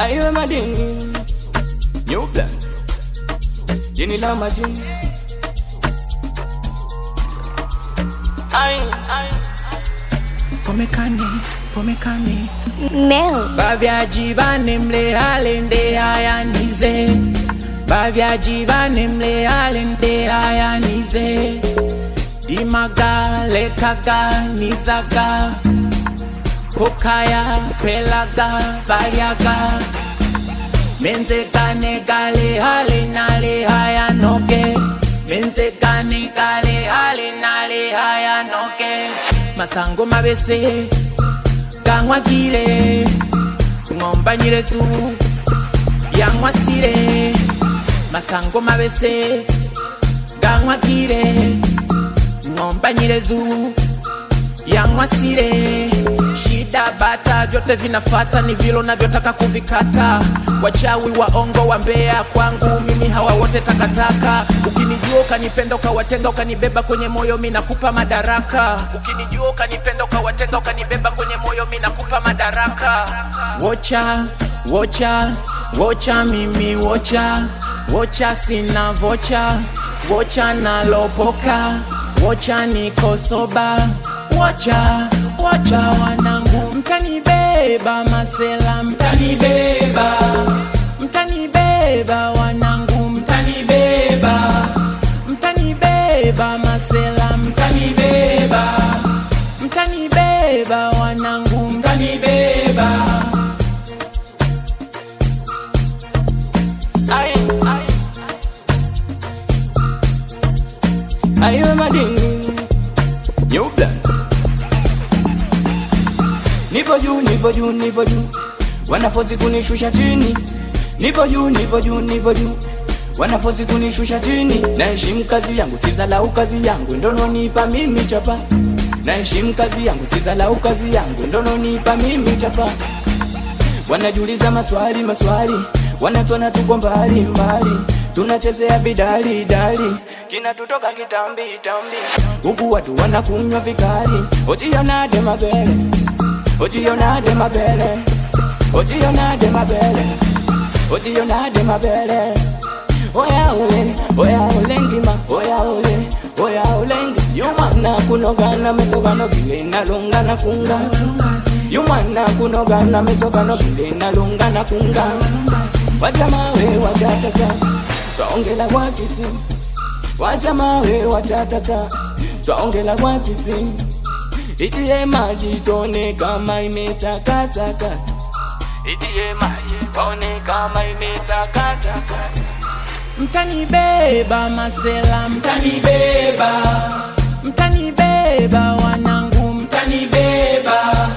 Ayo madini New plan Jini la majini Pomekani Mel Bavyaji banemle halende hayanize Bavyaji banemle halende hayanize Dimaga lekaga nizaga Kokaya pelaga bayaga Menzekane gale hale nale haya noke Menzekane gale hale nale haya noke Masango mabese Gangwa gile Ngomba nyirezu Yangwa sire Masango mabese Gangwa gile Ngomba nyirezu Yangwa sire Shida bata vyote vinafata ni vilo na vyotaka kuvikata Wachawi waongo wambea kwangu mimi hawa wote takataka Ukinijua ukanipenda ukawatenga ukanibeba kwenye moyo mina kupa madaraka Ukinijua ukanipenda ukawatenga ukanibeba kwenye moyo mina kupa madaraka Wocha mimi Wocha sina vocha Wocha nalopoka Wocha niko soba Wacha wanangu mtanibeba masela mtanibeba wanangu mtanibeba masela mtanibeba wanangu mtanibeba Ayo madini New plan Nipo juu Wanafosi kunishusha chini Nipo juu Wanafosi kunishusha chini Naheshimu kazi yangu sizalau kazi yangu Ndono nipa mimi chapa Naheshimu kazi yangu sizalau kazi yangu Ndono nipa mimi chapa Wanajuliza maswali Wanatuona tuko mbali Tunachezea vidali Kina tutoka kitambi Huku watu wanakunywa vikali Ojionade mabele Ojionade mabele Oya ole ngima Oya ole Yumana kunogana mesogano bile nalunga na kunga Yumana kunogana mesogano bile nalunga na kunga Wajamawe wachatata Twaongela wakisi Wajamawe wachatata Twaongela wakisi Itie maji tone kama imetakataka Itie maji tone kama imetakataka Mtanibeba masela mtanibeba wanangu mtanibeba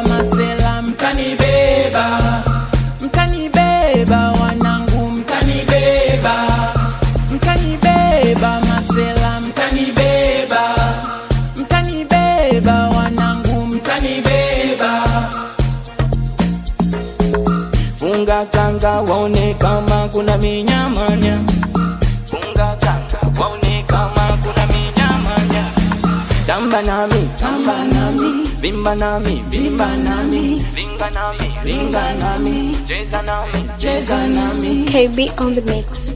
masela mtanibeba wanangu mtanibeba masela mtanibeba wanangu mtanibeba Funga kanga waone kama kuna minyamanya Funga kanga waone kama kuna minyamanya Tamba nami Vimba nami Ringa nami Cheza nami KB on the mix.